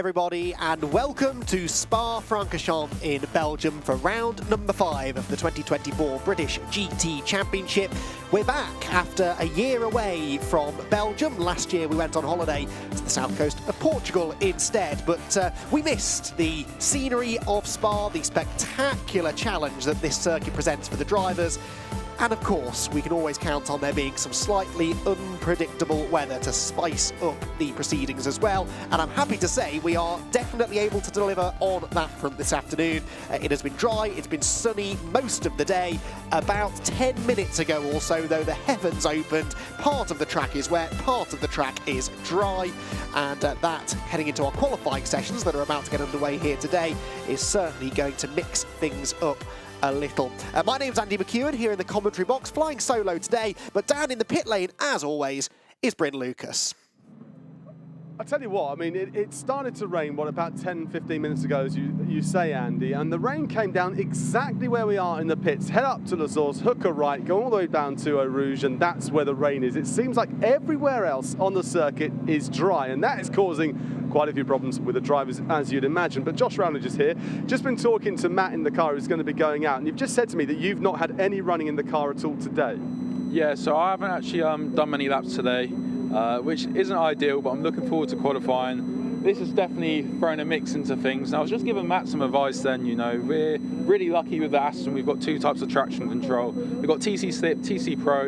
everybody, and welcome to Spa-Francorchamps in Belgium for round number 5 of the 2024 British GT Championship. We're back after a year away from Belgium. Last year we went on holiday to the south coast of Portugal instead, but we missed the scenery of Spa, the spectacular challenge that this circuit presents for the drivers. And of course, we can always count on there being some slightly unpredictable weather to spice up the proceedings as well. And I'm happy to say we are definitely able to deliver on that front this afternoon. It has been dry, it's been sunny most of the day. About 10 minutes ago or so, though, the heavens opened. Part of the track is wet, part of the track is dry. And that, heading into our qualifying sessions that are about to get underway here today, is certainly going to mix things up a little. My name's Andy McEwen here in the commentary box, flying solo today, but down in the pit lane, as always, is Bryn Lucas. I tell you what, I mean, it started to rain, about 10-15 minutes ago, as you say, Andy, and the rain came down exactly where we are in the pits. Head up to La Source, hooker right, go all the way down to Eau Rouge, and that's where the rain is. It seems like everywhere else on the circuit is dry, and that is causing quite a few problems with the drivers, as you'd imagine. But Josh Rowledge is here. Just been talking to Matt in the car, who's going to be going out, and you've just said to me that you've not had any running in the car at all today. Yeah, so I haven't actually done many laps today, which isn't ideal, but I'm looking forward to qualifying. This has definitely thrown a mix into things. And I was just giving Matt some advice then, you know, we're really lucky with the Aston. We've got two types of traction control. We've got TC Slip, TC Pro.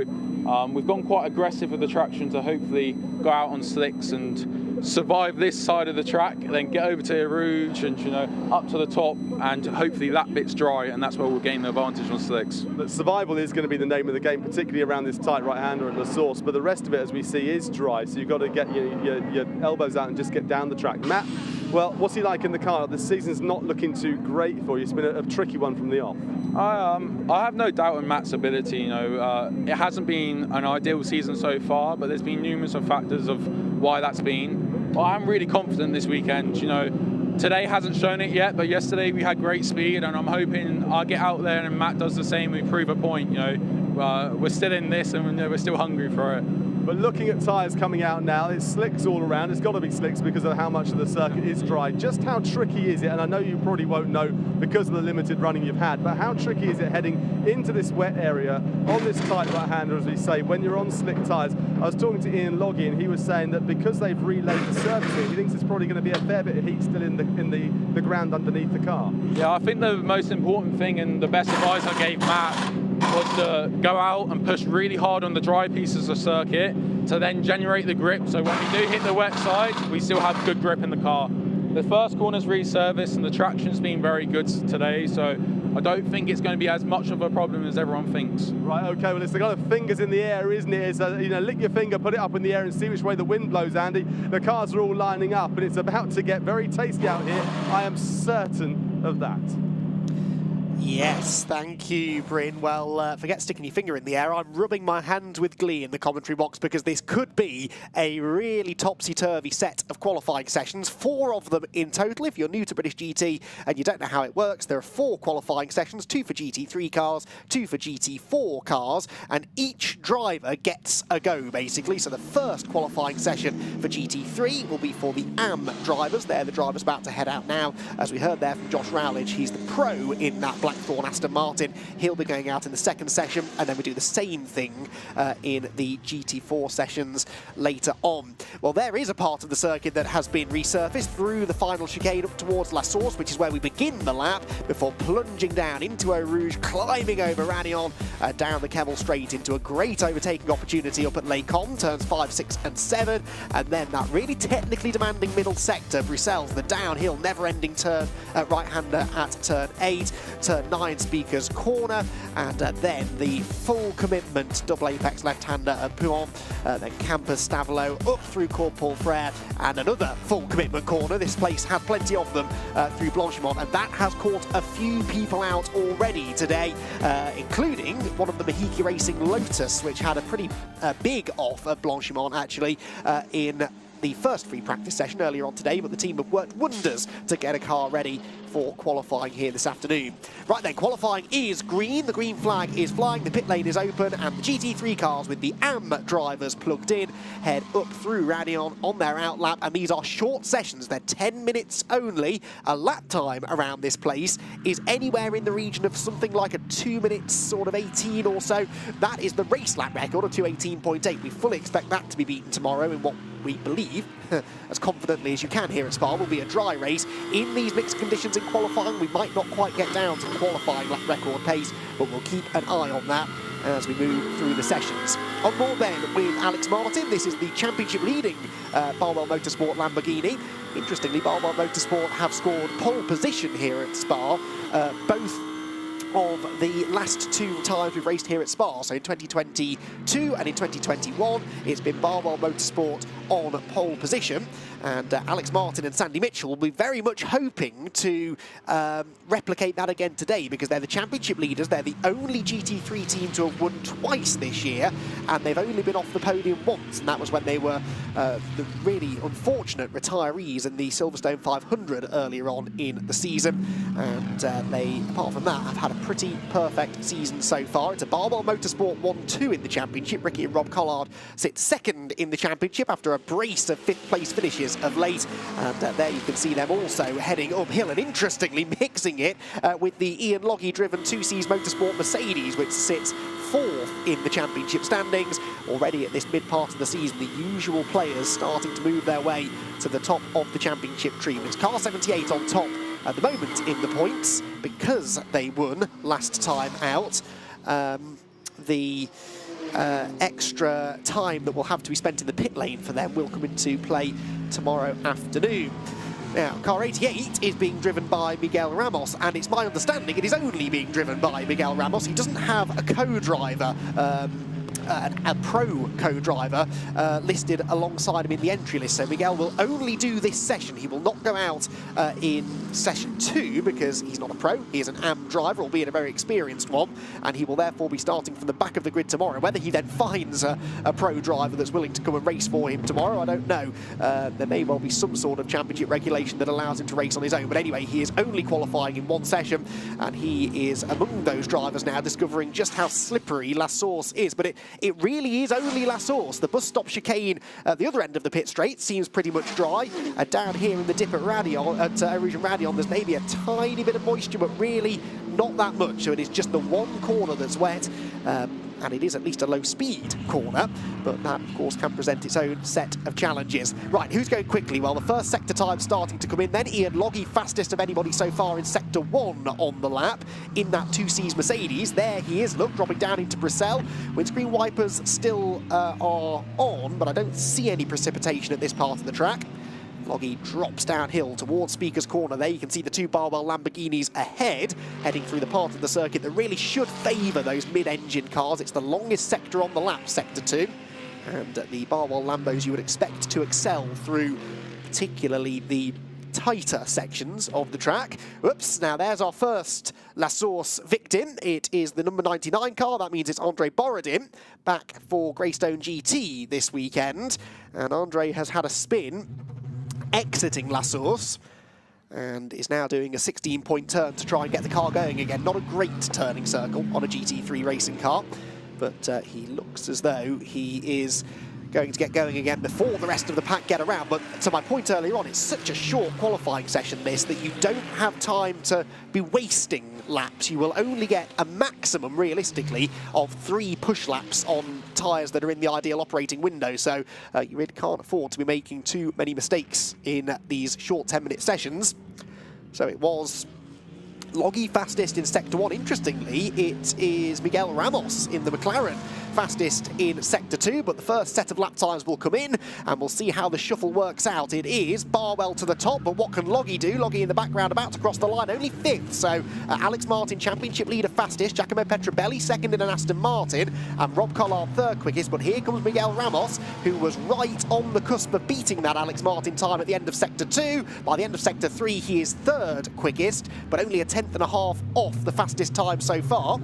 We've gone quite aggressive with the traction to hopefully go out on slicks and survive this side of the track, and then get over to Eau Rouge and, you know, up to the top, and hopefully that bit's dry, and that's where we'll gain the advantage on slicks. But survival is going to be the name of the game, particularly around this tight right-hander at La Source, but the rest of it, as we see, is dry, so you've got to get your elbows out and just get down the track. Matt, well, what's he like in the car? The season's not looking too great for you. It's been a tricky one from the off. I have no doubt in Matt's ability. You know, it hasn't been an ideal season so far, but there's been numerous factors of why that's been. But I'm really confident this weekend. You know, today hasn't shown it yet, but yesterday we had great speed, and I'm hoping I'll get out there and Matt does the same. We prove a point. You know, we're still in this, and we're still hungry for it. But looking at tyres coming out now, it's slicks all around. It's got to be slicks because of how much of the circuit is dry. Just how tricky is it? And I know you probably won't know because of the limited running you've had, but how tricky is it heading into this wet area on this tight right-hander, as we say, when you're on slick tyres? I was talking to Ian Loggy, and he was saying that because they've relayed the surfacing, he thinks it's probably going to be a fair bit of heat still in the ground underneath the car. Yeah, I think the most important thing and the best advice I gave Matt was to go out and push really hard on the dry pieces of circuit to then generate the grip, so when we do hit the wet side, we still have good grip in the car. The first corner's resurfaced and the traction's been very good today, so I don't think it's going to be as much of a problem as everyone thinks. Right, okay, well, it's the kind of fingers in the air, isn't it? It's you know, lick your finger, put it up in the air and see which way the wind blows, Andy. The cars are all lining up, and it's about to get very tasty out here. I am certain of that. Yes, thank you, Bryn. Well, forget sticking your finger in the air. I'm rubbing my hand with glee in the commentary box because this could be a really topsy-turvy set of qualifying sessions. 4 of them in total. If you're new to British GT and you don't know how it works, there are 4 qualifying sessions, 2 for GT3 cars, 2 for GT4 cars, and each driver gets a go, basically. So the first qualifying session for GT3 will be for the AM drivers. They're the drivers about to head out now. As we heard there from Josh Rowledge, he's the pro in that Blackthorn Aston Martin. He'll be going out in the second session, and then we do the same thing in the GT4 sessions later on. Well, there is a part of the circuit that has been resurfaced through the final chicane up towards La Source, which is where we begin the lap, before plunging down into Eau Rouge, climbing over Ranion, down the Kemmel Straight into a great overtaking opportunity up at Les Combes, turns 5, 6 and 7, and then that really technically demanding middle sector, Bruxelles, the downhill never-ending turn right-hander at turn 8, turn 9 Speakers Corner, and then the full commitment double apex left-hander at Pouhon, then Campus Stavelot up through Court Paul Frere, and another full commitment corner. This place has plenty of them through Blanchimont, and that has caught a few people out already today, including one of the Mahiki Racing Lotus, which had a pretty big off at Blanchimont actually in the first free practice session earlier on today, but the team have worked wonders to get a car ready for qualifying here this afternoon. Right then, qualifying is green. The green flag is flying, the pit lane is open, and the GT3 cars with the AM drivers plugged in head up through Radion on their outlap, and these are short sessions. They're 10 minutes only. A lap time around this place is anywhere in the region of something like a 2 minutes, sort of 18 or so. That is the race lap record of 2:18.8. We fully expect that to be beaten tomorrow in what we believe, as confidently as you can here at Spa, will be a dry race. In these mixed conditions in qualifying, we might not quite get down to qualifying lap record pace, but we'll keep an eye on that as we move through the sessions. On board then with Alex Martin. This is the championship leading Barwell Motorsport Lamborghini. Interestingly, Barwell Motorsport have scored pole position here at Spa, both of the last 2 times we've raced here at Spa. So in 2022 and in 2021, it's been Barwell Motorsport on pole position. And Alex Martin and Sandy Mitchell will be very much hoping to replicate that again today, because they're the championship leaders. They're the only GT3 team to have won twice this year, and they've only been off the podium once, and that was when they were the really unfortunate retirees in the Silverstone 500 earlier on in the season. And they, apart from that, have had a pretty perfect season so far. It's a Barwell Motorsport 1-2 in the championship. Ricky and Rob Collard sit second in the championship after a brace of 5th place finishes of late, and there you can see them also heading uphill, and interestingly mixing it with the Ian Loggy driven 2Cs Motorsport Mercedes, which sits 4th in the championship standings. Already at this mid part of the season, the usual players starting to move their way to the top of the championship tree. It's Car 78 on top at the moment in the points because they won last time out. Extra time that will have to be spent in the pit lane for them will come into play tomorrow afternoon. Now, car 88 is being driven by Miguel Ramos, and it's my understanding it is only being driven by Miguel Ramos. He doesn't have a co-driver, a pro co-driver listed alongside him in the entry list, so Miguel will only do this session. He will not go out in session 2 because he's not a pro. He is an AM driver, albeit a very experienced one, and he will therefore be starting from the back of the grid tomorrow. Whether he then finds a pro driver that's willing to come and race for him tomorrow, I don't know. There may well be some sort of championship regulation that allows him to race on his own, but anyway, he is only qualifying in 1 session, and he is among those drivers now discovering just how slippery La Source is. But it really is only La Source. The bus stop chicane at the other end of the pit straight seems pretty much dry. Down here in the dip at Radion, at Erosion Radion, there's maybe a tiny bit of moisture, but really not that much. So it is just the one corner that's wet. And it is at least a low-speed corner, but that, of course, can present its own set of challenges. Right, who's going quickly? Well, the first sector time starting to come in then. Ian Loggy, fastest of anybody so far in Sector 1 on the lap, in that 2Cs Mercedes. There he is, look, dropping down into Brissell. Windscreen wipers still are on, but I don't see any precipitation at this part of the track. Loggy drops downhill towards Speaker's Corner. There you can see the 2 Barwell Lamborghinis ahead, heading through the part of the circuit that really should favour those mid-engine cars. It's the longest sector on the lap, Sector 2. And the Barwell Lambos you would expect to excel through particularly the tighter sections of the track. Whoops, now there's our first La Source victim. It is the number 99 car. That means it's Andre Borodin, back for Greystone GT this weekend. And Andre has had a spin exiting La Source and is now doing a 16-point turn to try and get the car going again. Not a great turning circle on a GT3 racing car, but he looks as though he is going to get going again before the rest of the pack get around. But to my point earlier on, it's such a short qualifying session this that you don't have time to be wasting laps. You will only get a maximum, realistically, of 3 push laps on tyres that are in the ideal operating window. So you really can't afford to be making too many mistakes in these short 10-minute sessions. So it was Loggy fastest in Sector 1. Interestingly, it is Miguel Ramos in the McLaren fastest in Sector 2, but the first set of lap times will come in, and we'll see how the shuffle works out. It is Barwell to the top, but what can Loggy do? Loggy in the background about to cross the line, only 5th, so Alex Martin, championship leader fastest, Giacomo Petrobelli second in an Aston Martin, and Rob Collard 3rd quickest, but here comes Miguel Ramos, who was right on the cusp of beating that Alex Martin time at the end of Sector 2. By the end of Sector 3, he is 3rd quickest, but only a 10th and a half off the fastest time so far.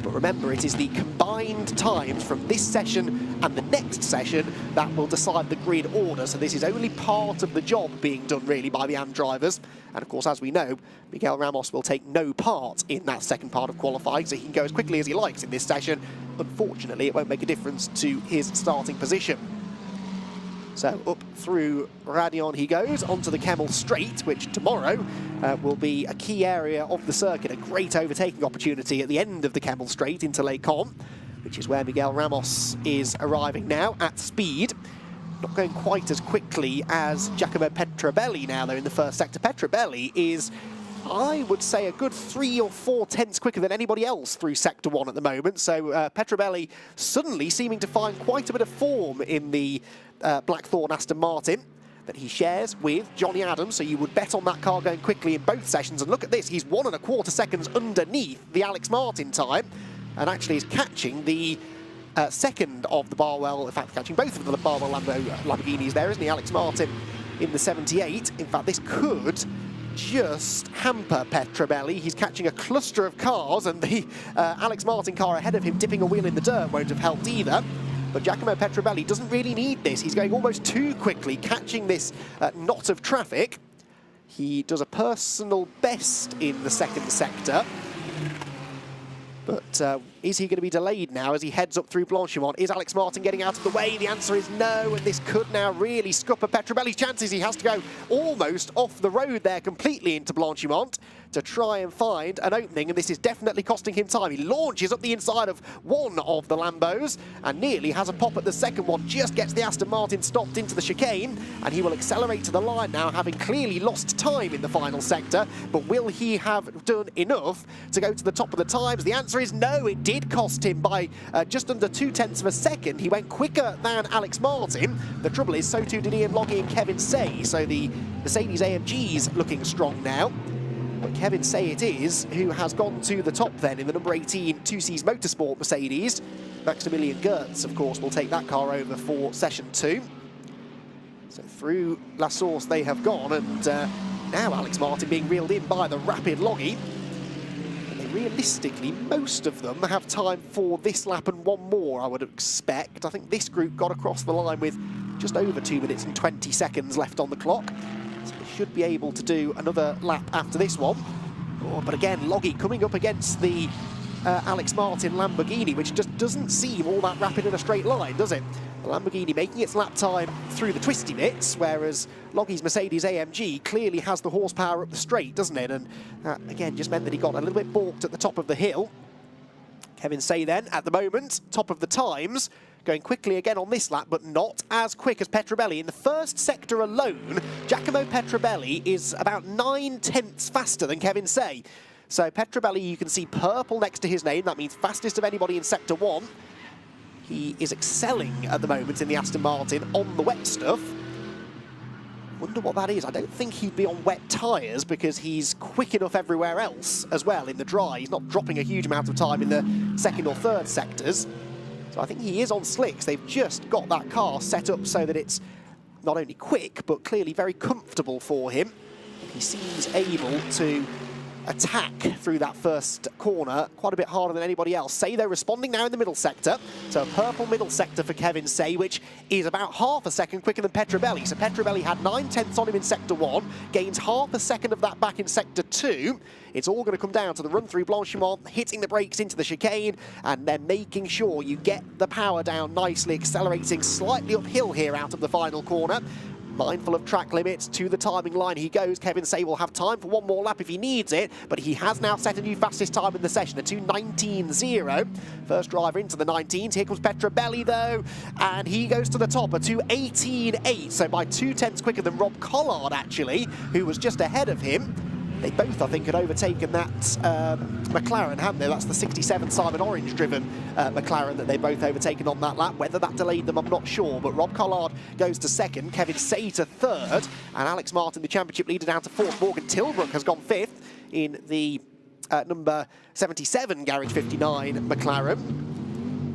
But remember, it is the combined times from this session and the next session that will decide the grid order. So this is only part of the job being done really by the AM drivers. And of course, as we know, Miguel Ramos will take no part in that second part of qualifying, so he can go as quickly as he likes in this session. Unfortunately, it won't make a difference to his starting position. So up through Radion he goes, onto the Kemmel Straight, which tomorrow will be a key area of the circuit, a great overtaking opportunity at the end of the Kemmel Straight into Les Combes, which is where Miguel Ramos is arriving now at speed. Not going quite as quickly as Giacomo Petrobelli now, though, in the first sector. Petrobelli is, I would say, a good 3 or 4 tenths quicker than anybody else through Sector 1 at the moment. So Petrobelli suddenly seeming to find quite a bit of form in the Blackthorn Aston Martin that he shares with Johnny Adams. So you would bet on that car going quickly in both sessions. And look at this, he's 1¼ seconds underneath the Alex Martin time, and actually is catching the second of the Barwell, in fact, catching both of the Barwell Lamborghinis there, isn't he, Alex Martin in the 78. In fact, this could just hamper Petrobelli. He's catching a cluster of cars, and the Alex Martin car ahead of him dipping a wheel in the dirt won't have helped either. But Giacomo Petrobelli doesn't really need this. He's going almost too quickly, catching this knot of traffic. He does a personal best in the second sector. But is he going to be delayed now as he heads up through Blanchimont? Is Alex Martin getting out of the way? The answer is no, and this could now really scupper Petrobelli's chances. He has to go almost off the road there completely into Blanchimont to try and find an opening, and this is definitely costing him time. He launches up the inside of one of the Lambos and nearly has a pop at the second one, just gets the Aston Martin stopped into the chicane, and he will accelerate to the line now, having clearly lost time in the final sector. But will he have done enough to go to the top of the times? The answer is no. It did cost him by just under 0.2 of a second. He went quicker than Alex Martin. The trouble is, so too did Ian Logie and Kevin Say, so the Mercedes AMG's looking strong now. But Kevin Say it is, who has gone to the top then in the number 18 2C's Motorsport Mercedes. Maximilian Gertz, of course, will take that car over for session 2. So through La Source they have gone, and now Alex Martin being reeled in by the rapid Logie. And realistically, most of them have time for this lap and one more, I would expect. I think this group got across the line with just over 2 minutes and 20 seconds left on the clock. So they should be able to do another lap after this one. Oh, but again, Logie coming up against the Alex Martin Lamborghini, which just doesn't seem all that rapid in a straight line, does it? The Lamborghini making its lap time through the twisty bits, whereas Logie's Mercedes AMG clearly has the horsepower up the straight, doesn't it? And again, just meant that he got a little bit balked at the top of the hill. Kevin Say then, at the moment, top of the times, going quickly again on this lap, but not as quick as Petrobelli. In the first sector alone, Giacomo Petrobelli is about 9 tenths faster than Kevin Say. So Petrobelli, you can see purple next to his name. That means fastest of anybody in Sector 1. He is excelling at the moment in the Aston Martin on the wet stuff. Wonder what that is. I don't think he'd be on wet tyres because he's quick enough everywhere else as well in the dry. He's not dropping a huge amount of time in the second or third sectors. So I think he is on slicks. They've just got that car set up so that it's not only quick, but clearly very comfortable for him. He seems able to attack through that first corner quite a bit harder than anybody else. Say they're responding now in the middle sector. So a purple middle sector for Kevin Say, which is about half a second quicker than Petrobelli. So Petrobelli had 9 tenths on him in Sector 1, gains half a second of that back in Sector 2. It's all going to come down to the run through Blanchimont, hitting the brakes into the chicane, and then making sure you get the power down nicely, accelerating slightly uphill here out of the final corner. Mindful of track limits, to the timing line he goes. Kevin Say will have time for one more lap if he needs it, but he has now set a new fastest time in the session, a 2:19.0. First driver into the 19s. Here comes Petrobelli though, and he goes to the top, a 2:18.8, so by 2 tenths quicker than Rob Collard actually, who was just ahead of him. They both, I think, had overtaken that McLaren, hadn't they? That's the 67 Simon Orange-driven McLaren that they both overtaken on that lap. Whether that delayed them, I'm not sure. But Rob Collard goes to second, Kevin Say to third, and Alex Martin, the championship leader, down to fourth. Morgan Tilbrook has gone fifth in the number 77 Garage 59 McLaren.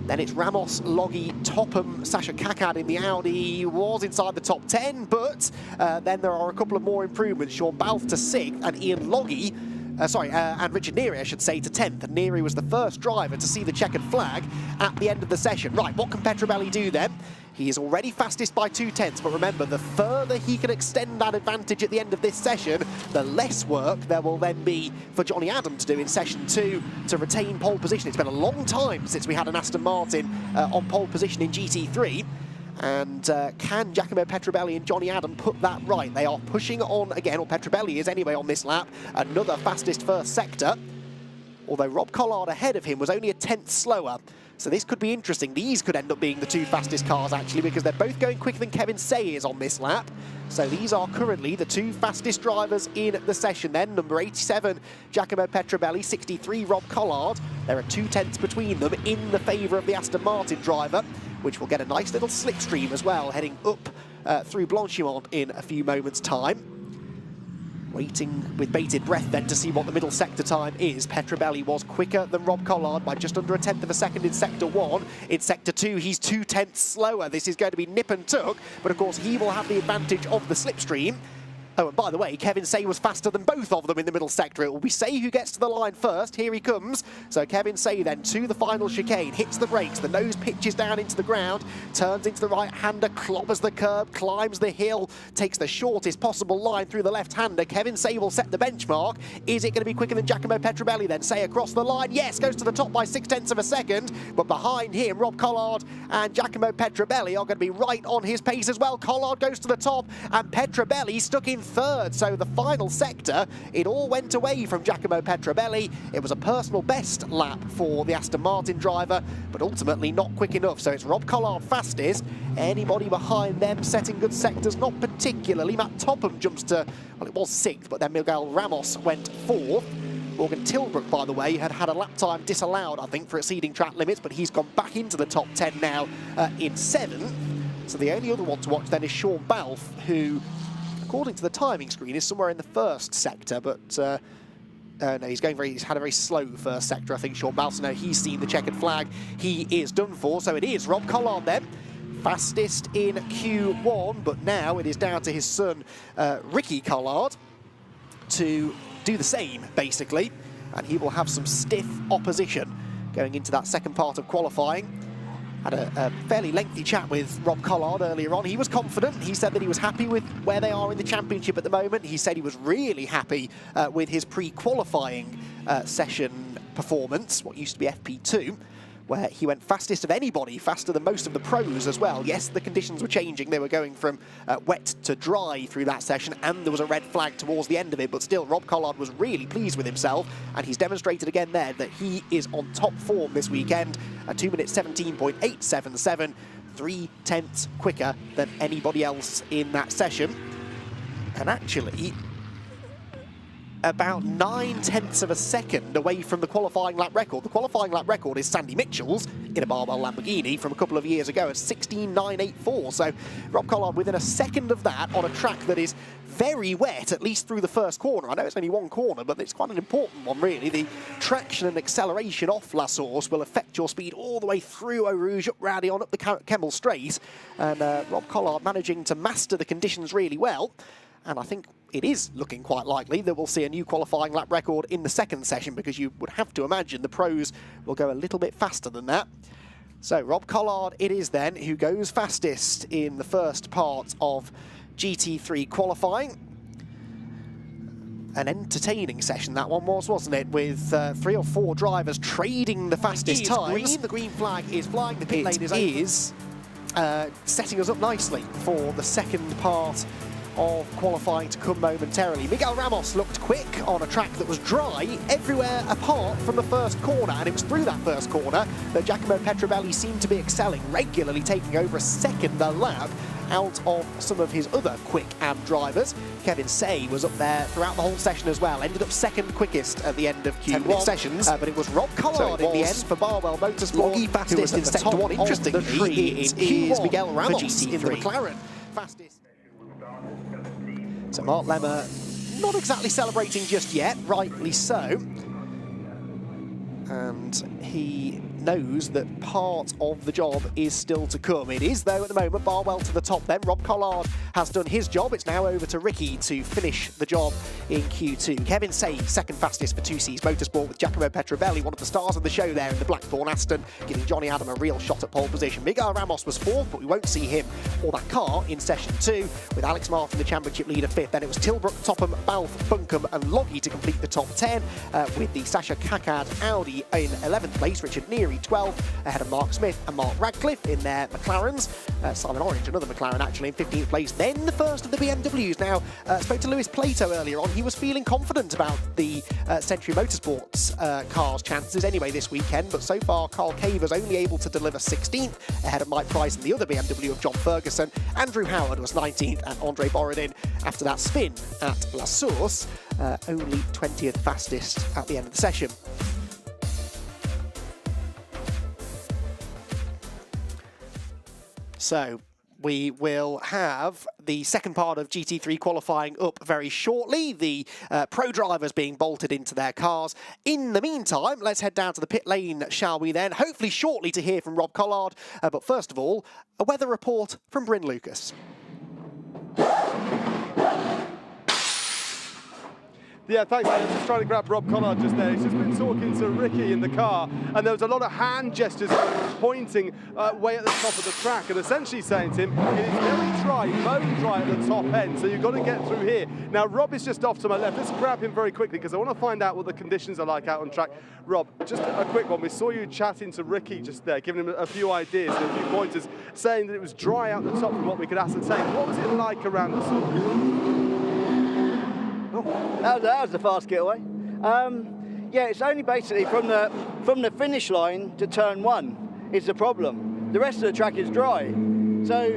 Then it's Ramos, Logie, Topham, Sasha Kakad in the Audi. He was inside the top 10, but then there are a couple of more improvements. Sean Balfe to 6th, and Ian Logie and Richard Neary, I should say, to 10th. And Neary was the first driver to see the checkered flag at the end of the session. Right, what can Petrobelli do then? He is already fastest by 2/10, but remember, the further he can extend that advantage at the end of this session, the less work there will then be for Johnny Adam to do in session 2 to retain pole position. It's been a long time since we had an Aston Martin on pole position in GT3. And can Giacomo Petrobelli and Johnny Adam put that right? They are pushing on again, or Petrobelli is anyway on this lap, another fastest first sector. Although Rob Collard ahead of him was only a 10th slower. So this could be interesting. These could end up being the two fastest cars, actually, because they're both going quicker than Kevin Say is on this lap. So these are currently the two fastest drivers in the session then. Number 87, Giacomo Petrobelli, 63, Rob Collard. There are 2/10 between them in the favour of the Aston Martin driver, which will get a nice little slipstream as well, heading up through Blanchimont in a few moments' time. Waiting with bated breath then to see what the middle sector time is. Petrobelli was quicker than Rob Collard by just under 1/10 of a second in sector 1. In sector 2, he's 2/10 slower. This is going to be nip and tuck, but of course he will have the advantage of the slipstream. Oh, and by the way, Kevin Say was faster than both of them in the middle sector. It will be Say who gets to the line first. Here he comes. So Kevin Say then to the final chicane, hits the brakes, the nose pitches down into the ground, turns into the right-hander, clobbers the curb, climbs the hill, takes the shortest possible line through the left-hander. Kevin Say will set the benchmark. Is it going to be quicker than Giacomo Petrobelli then? Say across the line, yes, goes to the top by 6/10 of a second, but behind him, Rob Collard and Giacomo Petrobelli are going to be right on his pace as well. Collard goes to the top, and Petrobelli stuck in third. So the final sector, it all went away from Giacomo Petrobelli. It was a personal best lap for the Aston Martin driver, but ultimately not quick enough. So it's Rob Collard fastest. Anybody behind them setting good sectors? Not particularly. Matt Topham jumps to, well, it was 6th, but then Miguel Ramos went 4th. Morgan Tilbrook, by the way, had a lap time disallowed, I think, for exceeding track limits, but he's gone back into the top 10 now in 7th. So the only other one to watch then is Sean Balfe, who, according to the timing screen, is somewhere in the first sector, but no, he's had a very slow first sector, I think, Sean Balfe. So no, he's seen the checkered flag. He is done for. So it is Rob Collard then, fastest in Q1, but now it is down to his son, Ricky Collard, to do the same, basically, and he will have some stiff opposition going into that second part of qualifying. Had a fairly lengthy chat with Rob Collard earlier on. He was confident. He said that he was happy with where they are in the championship at the moment. He said he was really happy with his pre-qualifying session performance, what used to be FP2, where he went fastest of anybody, faster than most of the pros as well. Yes, the conditions were changing. They were going from wet to dry through that session, and there was a red flag towards the end of it, but still, Rob Collard was really pleased with himself, and he's demonstrated again there that he is on top form this weekend, at 2 minutes 17.877, 3/10 quicker than anybody else in that session. And actually, about 9/10 of a second away from the qualifying lap record. The qualifying lap record is Sandy Mitchell's in a Barbell Lamborghini from a couple of years ago at 16.984. So Rob Collard within a second of that on a track that is very wet, at least through the first corner. I know it's only one corner, but it's quite an important one, really. The traction and acceleration off La Source will affect your speed all the way through Eau Rouge, up Rowdy, on up the Kemmel Straight. And Rob Collard managing to master the conditions really well. And I think it is looking quite likely that we'll see a new qualifying lap record in the second session, because you would have to imagine the pros will go a little bit faster than that. So Rob Collard it is then, who goes fastest in the first part of GT3 qualifying. An entertaining session that one was, wasn't it? With 3 or 4 drivers trading the fastest times. The green flag is flying, the pit lane is setting us up nicely for the second part of qualifying to come momentarily. Miguel Ramos looked quick on a track that was dry everywhere apart from the first corner, and it was through that first corner that Giacomo Petrobelli seemed to be excelling, regularly taking over a second a lap out of some of his other quick AM drivers. Kevin Say was up there throughout the whole session as well, ended up second quickest at the end of Q1 sessions, but it was Rob Collard in the end for Barwell Motorsports, who was in sector 1. Interestingly, it is Miguel Ramos in the McLaren fastest. So Mark Lemmer not exactly celebrating just yet, rightly so. And he knows that part of the job is still to come. It is, though, at the moment, Barwell to the top then. Rob Collard has done his job. It's now over to Ricky to finish the job in Q2. Kevin Say, second fastest for 2C's Motorsport, with Giacomo Petrovelli, one of the stars of the show there in the Blackthorn Aston, giving Johnny Adam a real shot at pole position. Miguel Ramos was fourth, but we won't see him or that car in session 2, with Alex Martin, the championship leader, fifth. Then it was Tilbrook, Topham, Balfe, Buncombe and Loggy to complete the top 10, with the Sasha Kakad Audi in 11th place, Richard Neary 12th, ahead of Mark Smith and Mark Radcliffe in their McLarens. Simon Orange, another McLaren actually, in 15th place. Then the first of the BMWs. Now, spoke to Lewis Plato earlier on. He was feeling confident about the Century Motorsports car's chances anyway this weekend, but so far Carl Caver's only able to deliver 16th, ahead of Mike Price and the other BMW of John Ferguson. Andrew Howard was 19th, and Andre Borodin, after that spin at La Source, only 20th fastest at the end of the session. So we will have the second part of GT3 qualifying up very shortly. The pro drivers being bolted into their cars. In the meantime, let's head down to the pit lane, shall we then? Hopefully shortly to hear from Rob Collard. But first of all, a weather report from Bryn Lucas. Yeah, thanks, man. I was just trying to grab Rob Collard just there. He's just been talking to Ricky in the car, and there was a lot of hand gestures pointing way at the top of the track, and essentially saying to him, it is very dry, bone dry at the top end, so you've got to get through here. Now, Rob is just off to my left. Let's grab him very quickly, because I want to find out what the conditions are like out on track. Rob, just a quick one. We saw you chatting to Ricky just there, giving him a few ideas and a few pointers, saying that it was dry out the top from what we could ascertain. What was it like around the circuit? That was a fast getaway. Yeah, it's only basically from the finish line to turn 1 is the problem. The rest of the track is dry. So,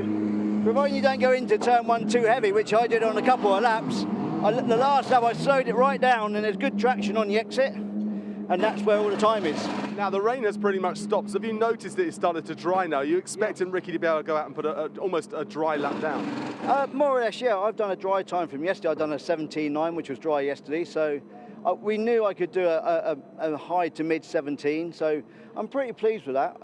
providing you don't go into turn 1 too heavy, which I did on a couple of laps, the last lap I slowed it right down, and there's good traction on the exit, and that's where all the time is. Now, the rain has pretty much stopped. So have you noticed that it started to dry now? Are you expecting Ricky to be able to go out and put almost a dry lap down? More or less, yeah. I've done a dry time from yesterday. I've done a 17.9, which was dry yesterday. So we knew I could do a high to mid 17. So I'm pretty pleased with that.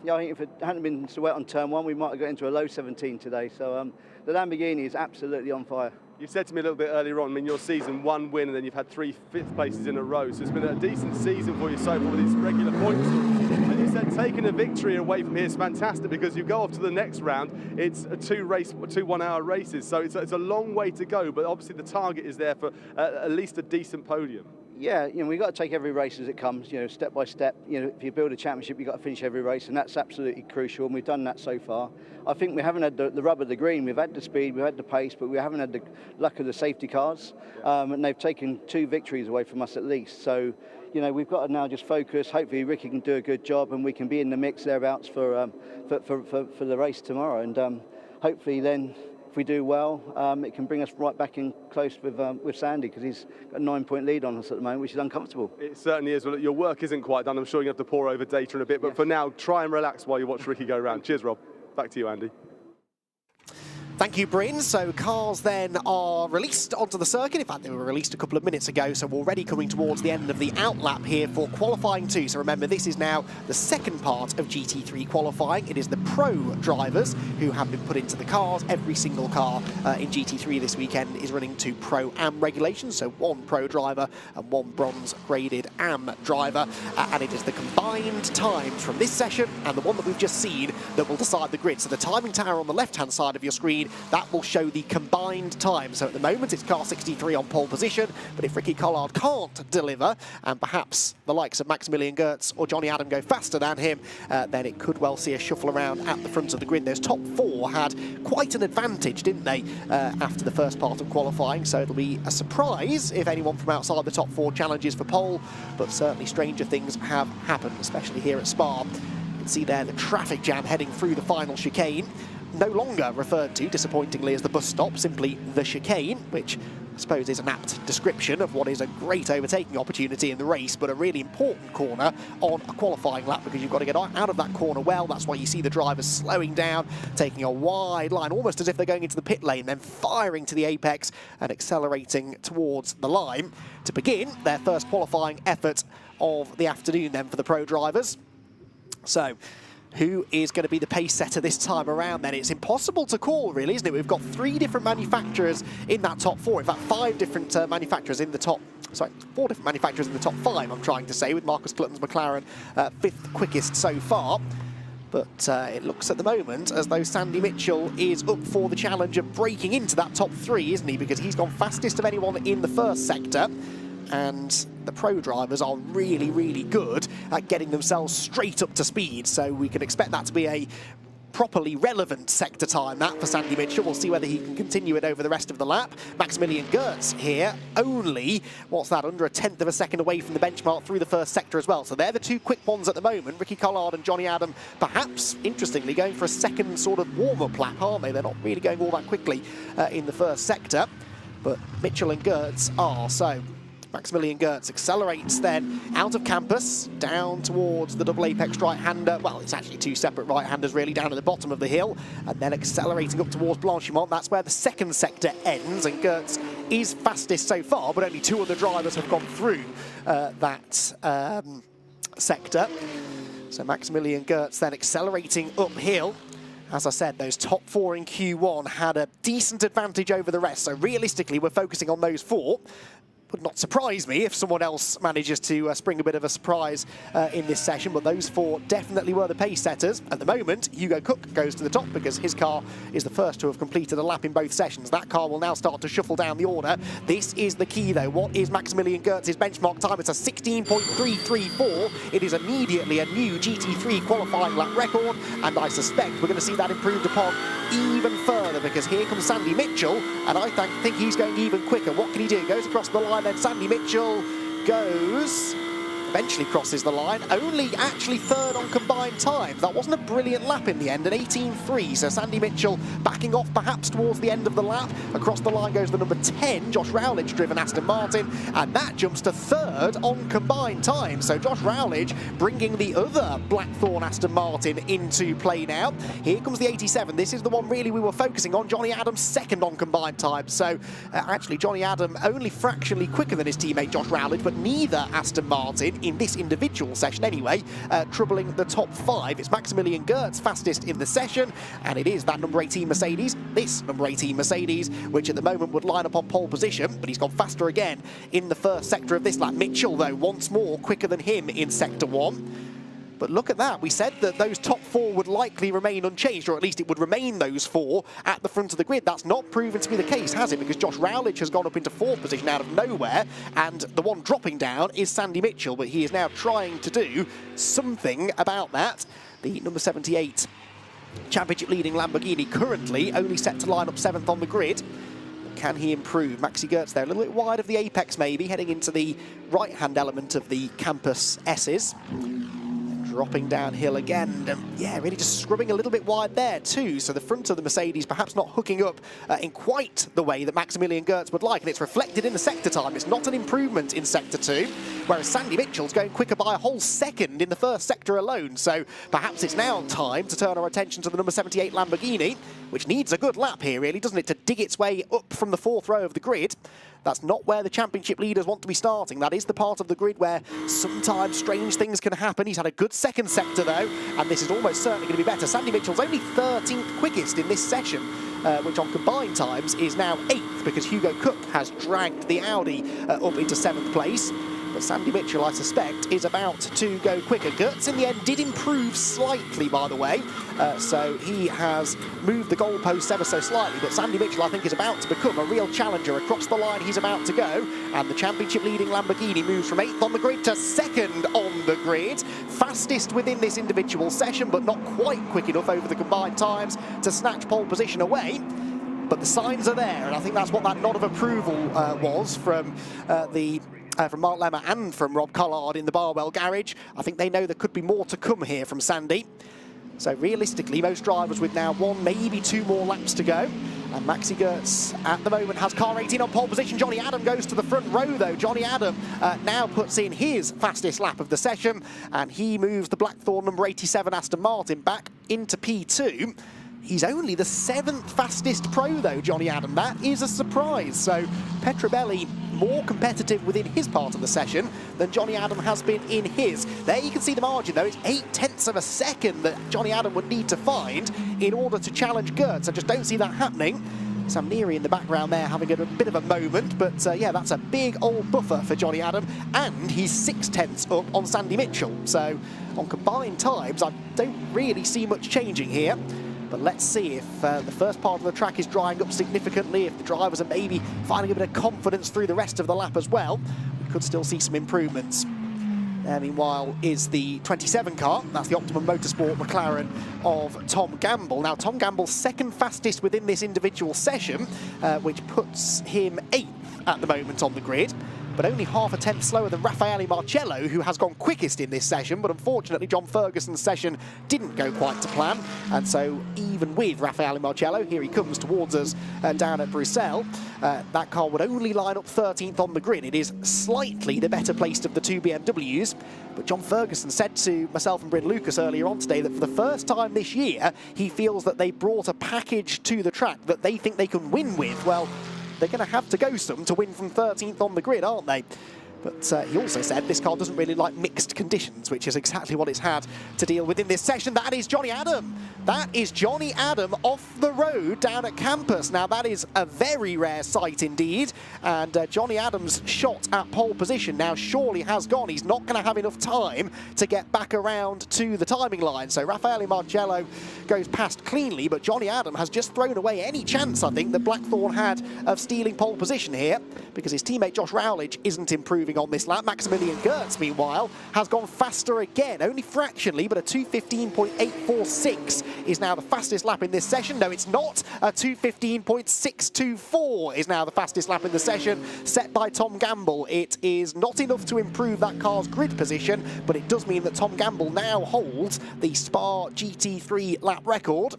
Yeah, I think if it hadn't been so wet on turn 1, we might have got into a low 17 today. So the Lamborghini is absolutely on fire. You said to me a little bit earlier on, I mean, your season, 1 win, and then you've had 3 fifth places in a row. So it's been a decent season for you so far with these regular points. And you said taking a victory away from here is fantastic, because you go off to the next round, it's two 1-hour races. So it's a long way to go, but obviously the target is there for at least a decent podium. Yeah, we've got to take every race as it comes, step by step. If you build a championship, you've got to finish every race, and that's absolutely crucial, and we've done that so far. I think we haven't had the rub of the green. We've had the speed, we've had the pace, but we haven't had the luck of the safety cars, and they've taken 2 victories away from us at least. So, we've got to now just focus. Hopefully Ricky can do a good job, and we can be in the mix thereabouts for the race tomorrow, and hopefully then, if we do well, it can bring us right back in close with Sandy, because he's got a 9-point lead on us at the moment, which is uncomfortable. It certainly is. Well, your work isn't quite done. I'm sure you have to pour over data in a bit, but for now, try and relax while you watch Ricky go around. Cheers, Rob. Back to you, Andy. Thank you, Bryn. So cars then are released onto the circuit. In fact, they were released a couple of minutes ago, so we're already coming towards the end of the outlap here for qualifying 2. So remember, this is now the second part of GT3 qualifying. It is the pro drivers who have been put into the cars. Every single car in GT3 this weekend is running to Pro Am regulations, so 1 pro driver and 1 bronze graded Am driver. And it is the combined times from this session and the one that we've just seen that will decide the grid. So the timing tower on the left-hand side of your screen, that will show the combined time. So at the moment it's car 63 on pole position, but if Ricky Collard can't deliver, and perhaps the likes of Maximilian Gertz or Johnny Adam go faster than him, then it could well see a shuffle around at the front of the grid. Those top 4 had quite an advantage, didn't they, after the first part of qualifying, so it'll be a surprise if anyone from outside the top 4 challenges for pole, but certainly stranger things have happened, especially here at Spa. You can see there the traffic jam heading through the final chicane, no longer referred to, disappointingly, as the bus stop, simply the chicane, which I suppose is an apt description of what is a great overtaking opportunity in the race, but a really important corner on a qualifying lap, because you've got to get out of that corner well. That's why you see the drivers slowing down, taking a wide line, almost as if they're going into the pit lane, then firing to the apex and accelerating towards the line to begin their first qualifying effort of the afternoon then for the pro drivers. So, who is going to be the pace setter this time around then? It's impossible to call, really, isn't it? We've got 3 different manufacturers in that top 4. In fact, 5 different manufacturers in the top... Sorry, 4 different manufacturers in the top 5, I'm trying to say, with Marcus Clutton's McLaren 5th quickest so far. But it looks at the moment as though Sandy Mitchell is up for the challenge of breaking into that top 3, isn't he? Because he's gone fastest of anyone in the first sector. And the pro drivers are really, really good at getting themselves straight up to speed. So we can expect that to be a properly relevant sector time, that for Sandy Mitchell. We'll see whether he can continue it over the rest of the lap. Maximilian Gertz here, only, what's that, under a 1/10 of a second away from the benchmark through the first sector as well. So they're the 2 quick ones at the moment. Ricky Collard and Johnny Adam, perhaps, interestingly, going for a second sort of warm-up lap, aren't they? They're not really going all that quickly in the first sector. But Mitchell and Gertz are, so... Maximilian Gertz accelerates then out of campus, down towards the double apex right-hander. Well, it's actually 2 separate right-handers really down at the bottom of the hill, and then accelerating up towards Blanchimont. That's where the second sector ends, and Gertz is fastest so far, but only 2 other drivers have gone through that sector. So Maximilian Gertz then accelerating uphill. As I said, those top 4 in Q1 had a decent advantage over the rest, so realistically we're focusing on those 4. Would not surprise me if someone else manages to spring a bit of a surprise in this session, but those 4 definitely were the pace setters. At the moment, Hugo Cook goes to the top because his car is the first to have completed a lap in both sessions. That car will now start to shuffle down the order. This is the key, though. What is Maximilian Gertz's benchmark time? It's a 16.334. It is immediately a new GT3 qualifying lap record, and I suspect we're going to see that improved upon even further because here comes Sandy Mitchell, and I think he's going even quicker. What can he do? He goes across the line. Then Sandy Mitchell goes, eventually crosses the line, only actually 3rd on combined times. That wasn't a brilliant lap in the end, an 18.3, so Sandy Mitchell backing off perhaps towards the end of the lap. Across the line goes the number 10, Josh Rowledge driven Aston Martin, and that jumps to 3rd on combined time. So Josh Rowledge bringing the other Blackthorn Aston Martin into play now. Here comes the 87. This is the one really we were focusing on. Johnny Adams 2nd on combined time. So actually Johnny Adam only fractionally quicker than his teammate Josh Rowledge, but neither Aston Martin in this individual session anyway, troubling the top 5. It's Maximilian Gertz fastest in the session, and it is that number 18 Mercedes, this number 18 Mercedes, which at the moment would line up on pole position, but he's gone faster again in the first sector of this lap. Mitchell, though, once more quicker than him in sector 1. But look at that, we said that those top 4 would likely remain unchanged, or at least it would remain those 4 at the front of the grid. That's not proven to be the case, has it? Because Josh Rowledge has gone up into 4th position out of nowhere, and the one dropping down is Sandy Mitchell, but he is now trying to do something about that. The number 78 championship leading Lamborghini currently only set to line up 7th on the grid. Can he improve? Maxi Gertz there, a little bit wide of the apex maybe, heading into the right-hand element of the Campus S's. Dropping downhill again, and yeah, really just scrubbing a little bit wide there too. So the front of the Mercedes perhaps not hooking up in quite the way that Maximilian Gertz would like, and it's reflected in the sector time. It's not an improvement in sector 2, whereas Sandy Mitchell's going quicker by a whole second in the first sector alone. So perhaps it's now time to turn our attention to the number 78 Lamborghini, which needs a good lap here, really, doesn't it, to dig its way up from the 4th row of the grid. That's not where the championship leaders want to be starting. That is the part of the grid where sometimes strange things can happen. He's had a good second sector, though, and this is almost certainly going to be better. Sandy Mitchell's only 13th quickest in this session, which on combined times is now 8th, because Hugo Cook has dragged the Audi up into 7th place. But Sandy Mitchell, I suspect, is about to go quicker. Gertz, in the end, did improve slightly, by the way. So he has moved the goalposts ever so slightly. But Sandy Mitchell, I think, is about to become a real challenger. Across the line, he's about to go. And the championship-leading Lamborghini moves from 8th on the grid to 2nd on the grid. Fastest within this individual session, but not quite quick enough over the combined times to snatch pole position away. But the signs are there, and I think that's what that nod of approval was from from Mark Lemmer and from Rob Collard in the Barwell garage. I think they know there could be more to come here from Sandy. So realistically, most drivers with now 1, maybe 2 more laps to go. And Maxi Gertz at the moment has car 18 on pole position. Johnny Adam goes to the front row, though. Johnny Adam now puts in his fastest lap of the session, and he moves the Blackthorn number 87 Aston Martin back into P2. He's only the 7th fastest pro, though, Johnny Adam. That is a surprise. So Petrobelli more competitive within his part of the session than Johnny Adam has been in his. There you can see the margin though, it's 0.8 of a second that Johnny Adam would need to find in order to challenge Gertz. I just don't see that happening. Sam Neary in the background there having a bit of a moment, but yeah, that's a big old buffer for Johnny Adam, and he's 0.6 up on Sandy Mitchell. So on combined times, I don't really see much changing here. But let's see if the first part of the track is drying up significantly, if the drivers are maybe finding a bit of confidence through the rest of the lap as well. We could still see some improvements. There, meanwhile, is the 27 car. That's the Optimum Motorsport McLaren of Tom Gamble. Now, Tom Gamble's second fastest within this individual session, which puts him 8th at the moment on the grid, but only half a tenth slower than Raffaele Marcello, who has gone quickest in this session. But unfortunately, John Ferguson's session didn't go quite to plan. And so even with Raffaele Marcello, here he comes towards us down at Bruxelles, that car would only line up 13th on the grid. It is slightly the better placed of the two BMWs. But John Ferguson said to myself and Bryn Lucas earlier on today that for the first time this year, he feels that they brought a package to the track that they think they can win with. Well, they're going to have to go some to win from 13th on the grid, aren't they? But he also said this car doesn't really like mixed conditions, which is exactly what it's had to deal with in this session. That is Johnny Adam. That is Johnny Adam off the road down at campus. Now, that is a very rare sight indeed. And Johnny Adam's shot at pole position now surely has gone. He's not going to have enough time to get back around to the timing line. So Raffaele Marcello goes past cleanly, but Johnny Adam has just thrown away any chance, I think, that Blackthorn had of stealing pole position here, because his teammate Josh Rowledge isn't improving on this lap. Maximilian Gertz, meanwhile, has gone faster again, only fractionally, but a 2:15.846 is now the fastest lap in this session. No, it's not. A 2:15.624 is now the fastest lap in the session, set by Tom Gamble. It is not enough to improve that car's grid position, but it does mean that Tom Gamble now holds the Spa GT3 lap record,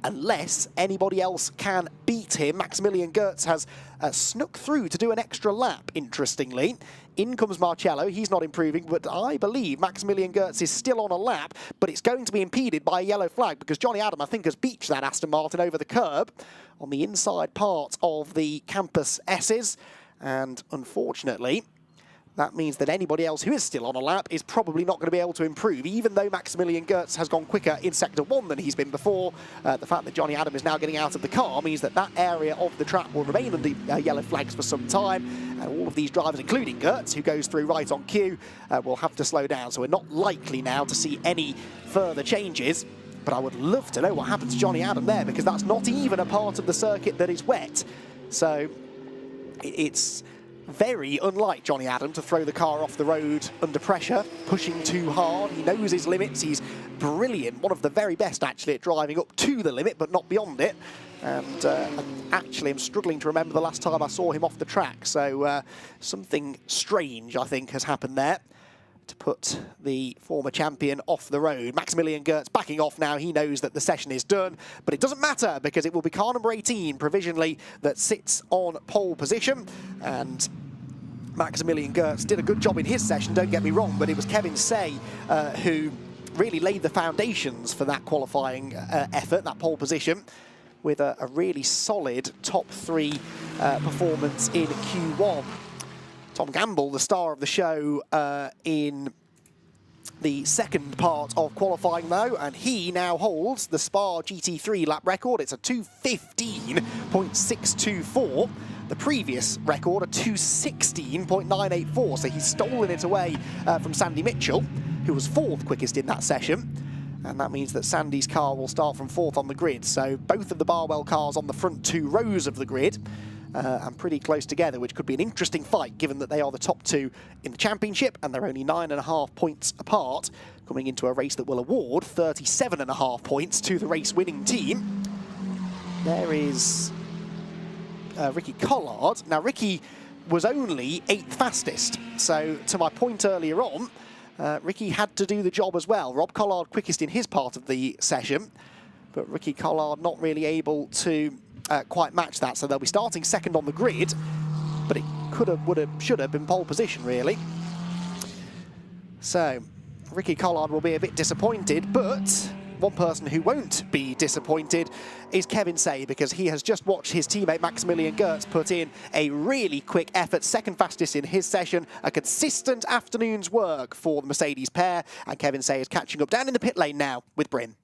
unless anybody else can beat him. Maximilian Gertz has snuck through to do an extra lap, interestingly. In comes Marcello, he's not improving, but I believe Maximilian Gertz is still on a lap, but it's going to be impeded by a yellow flag because Johnny Adam, I think, has beached that Aston Martin over the curb on the inside part of the Campus S's, and unfortunately, that means that anybody else who is still on a lap is probably not going to be able to improve, even though Maximilian Gertz has gone quicker in Sector 1 than he's been before. The fact that Johnny Adam is now getting out of the car means that that area of the track will remain under yellow flags for some time. And all of these drivers, including Gertz, who goes through right on cue, will have to slow down. So we're not likely now to see any further changes. But I would love to know what happens to Johnny Adam there, because that's not even a part of the circuit that is wet. So it's very unlike Johnny Adam to throw the car off the road under pressure, pushing too hard. He knows his limits. He's brilliant, one of the very best actually at driving up to the limit but not beyond it. And actually I'm struggling to remember the last time I saw him off the track, so something strange I think has happened there to put the former champion off the road. Maximilian Gertz backing off now. He knows that the session is done, but it doesn't matter because it will be car number 18 provisionally that sits on pole position. And Maximilian Gertz did a good job in his session, don't get me wrong, but it was Kevin Say who really laid the foundations for that qualifying effort, that pole position, with a really solid top 3 performance in Q1. Tom Gamble, the star of the show in the second part of qualifying though, and he now holds the Spa GT3 lap record. It's a 2:15.624. The previous record, a 2:16.984, so he's stolen it away from Sandy Mitchell, who was 4th quickest in that session. And that means that Sandy's car will start from 4th on the grid. So both of the Barwell cars on the front 2 rows of the grid and pretty close together, which could be an interesting fight given that they are the top 2 in the championship and they're only 9.5 points apart, coming into a race that will award 37.5 points to the race winning team. There is Ricky Collard. Now Ricky was only 8th fastest, so to my point earlier on, Ricky had to do the job as well. Rob Collard quickest in his part of the session, but Ricky Collard not really able to quite match that, so they'll be starting 2nd on the grid, but it could have, would have, should have been pole position really. So Ricky Collard will be a bit disappointed, but one person who won't be disappointed is Kevin Say, because he has just watched his teammate Maximilian Gertz put in a really quick effort, second fastest in his session, a consistent afternoon's work for the Mercedes pair, and Kevin Say is catching up down in the pit lane now with Bryn.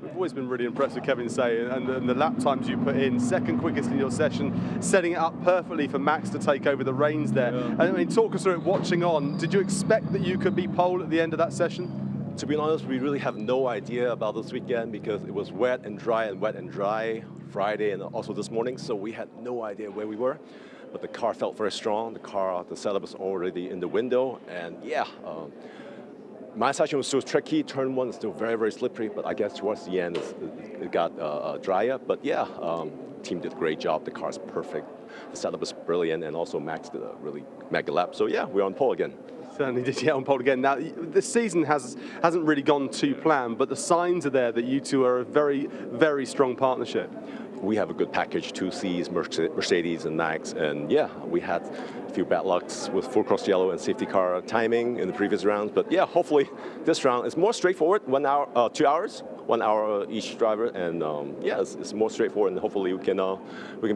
We've always been really impressed with Kevin Say and the lap times you put in, second quickest in your session, setting it up perfectly for Max to take over the reins there. Yeah. And I mean, talk us through it, watching on, did you expect that you could be pole at the end of that session? To be honest, we really have no idea about this weekend because it was wet and dry Friday and also this morning, so we had no idea where we were. But the car felt very strong, the setup was already in the window, and yeah, my session was still tricky. Turn 1 is still very, very slippery, but I guess towards the end it got drier. But yeah, team did a great job. The car's perfect. The setup is brilliant, and also Max did a really mega lap. So yeah, we're on pole again. Certainly did, yeah, on pole again. Now, this season hasn't really gone to plan, but the signs are there that you two are a very, very strong partnership. We have a good package, 2Cs, Mercedes and Max, and yeah, we had a few bad lucks with full cross yellow and safety car timing in the previous rounds, but yeah, hopefully this round is more straightforward, 1 hour, 2 hours, 1 hour each driver, and yeah, it's more straightforward, and hopefully we can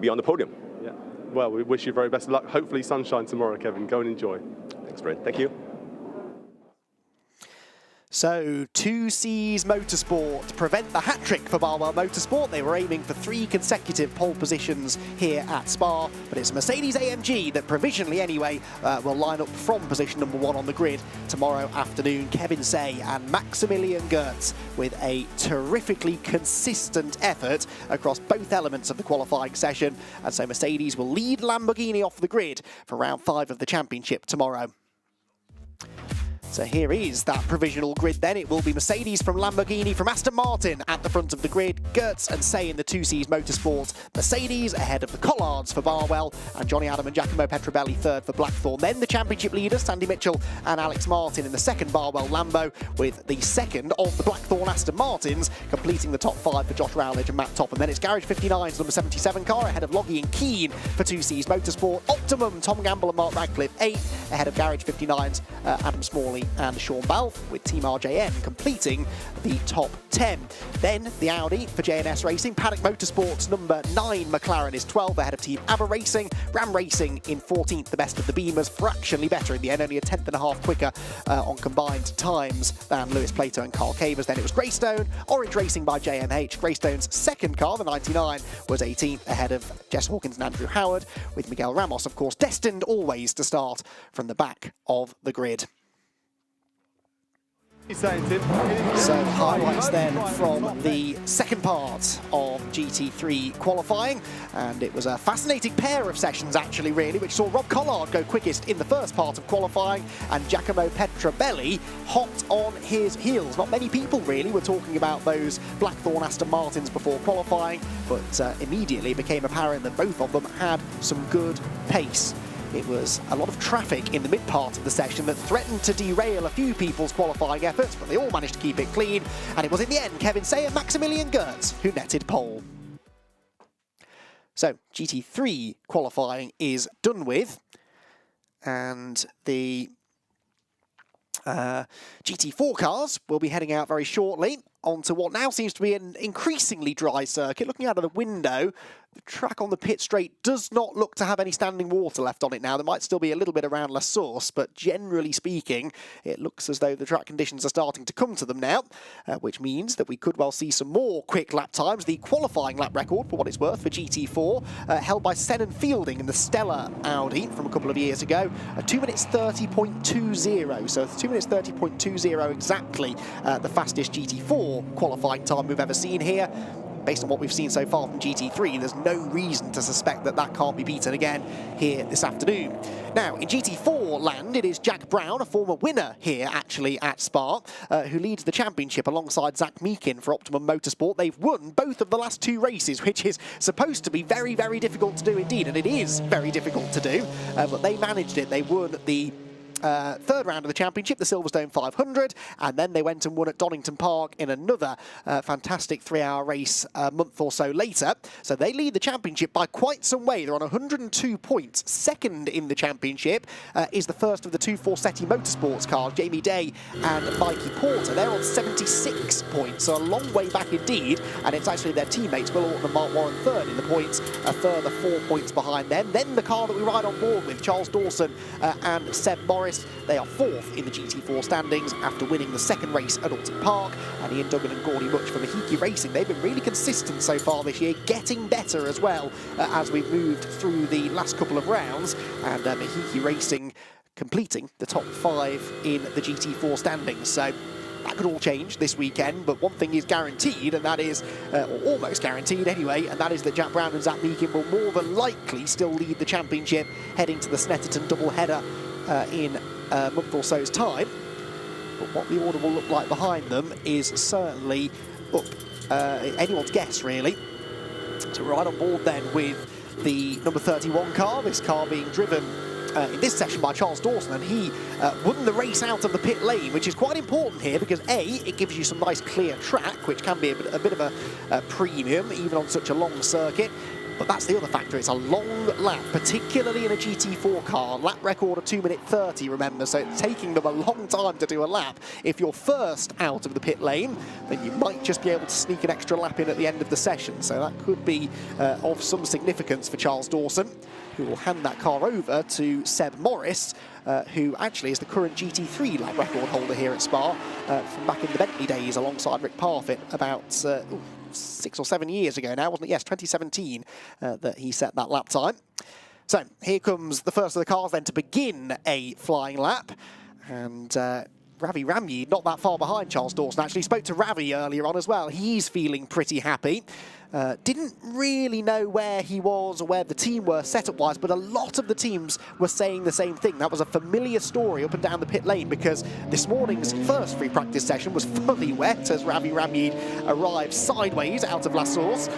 be on the podium. Yeah. Well, we wish you very best of luck. Hopefully sunshine tomorrow, Kevin. Go and enjoy. Thanks, Brent. Thank you. So, 2Cs Motorsport prevent the hat-trick for Barwell Motorsport. They were aiming for 3 consecutive pole positions here at Spa, but it's Mercedes AMG that provisionally anyway will line up from position number 1 on the grid tomorrow afternoon. Kevin Say and Maximilian Gertz with a terrifically consistent effort across both elements of the qualifying session, and so Mercedes will lead Lamborghini off the grid for round 5 of the championship tomorrow. So here is that provisional grid then. It will be Mercedes from Lamborghini, from Aston Martin at the front of the grid, Gertz and Say in the 2Cs Motorsport, Mercedes ahead of the Collards for Barwell, and Johnny Adam and Giacomo Petrobelli third for Blackthorn. Then the championship leaders, Sandy Mitchell and Alex Martin in the second Barwell Lambo, with the second of the Blackthorn Aston Martins completing the top 5 for Josh Rowledge and Matt Topham. Then it's Garage 59's number 77 car ahead of Loggy and Keane for 2Cs Motorsport, Optimum, Tom Gamble and Mark Radcliffe 8th ahead of Garage 59's Adam Smalley and Sean Balfe, with Team RJN completing the top 10. Then the Audi for J&S Racing, Paddock Motorsports number 9 McLaren is 12th ahead of Team Aber Racing, Ram Racing in 14th, the best of the Beamers, fractionally better in the end, only a 10.5 quicker on combined times than Lewis Plato and Carl Cavers. Then it was Greystone, Orange Racing by JMH. Greystone's second car, the 99, was 18th ahead of Jess Hawkins and Andrew Howard, with Miguel Ramos, of course, destined always to start from the back of the grid. So highlights then from the second part of GT3 qualifying, and it was a fascinating pair of sessions actually really, which saw Rob Collard go quickest in the first part of qualifying and Giacomo Petrobelli hot on his heels. Not many people really were talking about those Blackthorn Aston Martins before qualifying, but immediately became apparent that both of them had some good pace. It was a lot of traffic in the mid part of the session that threatened to derail a few people's qualifying efforts, but they all managed to keep it clean, and it was in the end Kevin Say and Maximilian Gertz who netted pole. So GT3 qualifying is done with, and the GT4 cars will be heading out very shortly onto what now seems to be an increasingly dry circuit. Looking out of the window, the track on the pit straight does not look to have any standing water left on it now. There might still be a little bit around La Source, but generally speaking, it looks as though the track conditions are starting to come to them now, which means that we could well see some more quick lap times. The qualifying lap record, for what it's worth, for GT4, held by Senan Fielding in the Stella Audi from a couple of years ago, 2 minutes 30.20. So 2 minutes 30.20 exactly the fastest GT4 qualifying time we've ever seen here. Based on what we've seen so far from GT3, there's no reason to suspect that that can't be beaten again here this afternoon. Now, in GT4 land, it is Jack Brown, a former winner here actually at Spa, who leads the championship alongside Zach Meakin for Optimum Motorsport. They've won both of the last 2 races, which is supposed to be very, very difficult to do indeed, and it is very difficult to do, but they managed it. They won the third round of the championship, the Silverstone 500, and then they went and won at Donington Park in another fantastic 3-hour race a month or so later. So they lead the championship by quite some way. They're on 102 points. Second in the championship is the first of the two Forsetti Motorsports cars, Jamie Day and Mikey Porter. They're on 76 points, so a long way back indeed, and it's actually their teammates, Will Orton and Mark Warren, third in the points, a further 4 points behind them. Then the car that we ride on board with, Charles Dawson and Seb Morris, they are fourth in the GT4 standings after winning the second race at Alton Park. And Ian Duggan and Gordy Much from Mahiki Racing, they've been really consistent so far this year, getting better as well as we've moved through the last couple of rounds, and Mahiki Racing completing the top 5 in the GT4 standings. So that could all change this weekend, but one thing is guaranteed, and that is, or almost guaranteed anyway, and that is that Jack Brown and Zach Meakin will more than likely still lead the championship heading to the Snetterton doubleheader in a month or so's time. But what the order will look like behind them is certainly up anyone's guess, really. So we're right on board then with the number 31 car, this car being driven in this session by Charles Dawson, and he won the race out of the pit lane, which is quite important here because A, it gives you some nice clear track, which can be a bit of a premium even on such a long circuit. But that's the other factor, it's a long lap, particularly in a GT4 car. Lap record of 2:30, remember, so it's taking them a long time to do a lap. If you're first out of the pit lane, then you might just be able to sneak an extra lap in at the end of the session. So that could be of some significance for Charles Dawson, who will hand that car over to Seb Morris, who actually is the current GT3 lap record holder here at Spa from back in the Bentley days alongside Rick Parfitt about 6 or 7 years ago now, wasn't it? Yes, 2017 that he set that lap time. So here comes the first of the cars then to begin a flying lap, and Ravi Ramyi not that far behind Charles Dawson. Actually spoke to Ravi earlier on as well. He's feeling pretty happy. Didn't really know where he was or where the team were setup-wise, but a lot of the teams were saying the same thing. That was a familiar story up and down the pit lane because this morning's first free practice session was fully wet as Ravi Ramyi arrived sideways out of La Source.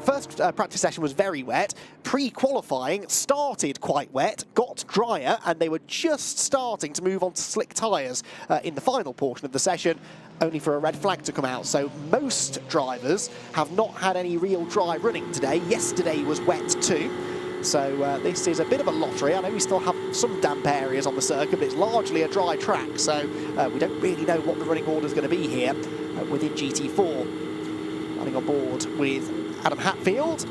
First practice session was very wet. Pre-qualifying started quite wet, got drier, and they were just starting to move on to slick tyres in the final portion of the session, only for a red flag to come out. So most drivers have not had any real dry running today. Yesterday was wet too. So this is a bit of a lottery. I know we still have some damp areas on the circuit, but it's largely a dry track. So we don't really know what the running order is going to be here within GT4. Running on board with Adam Hatfield.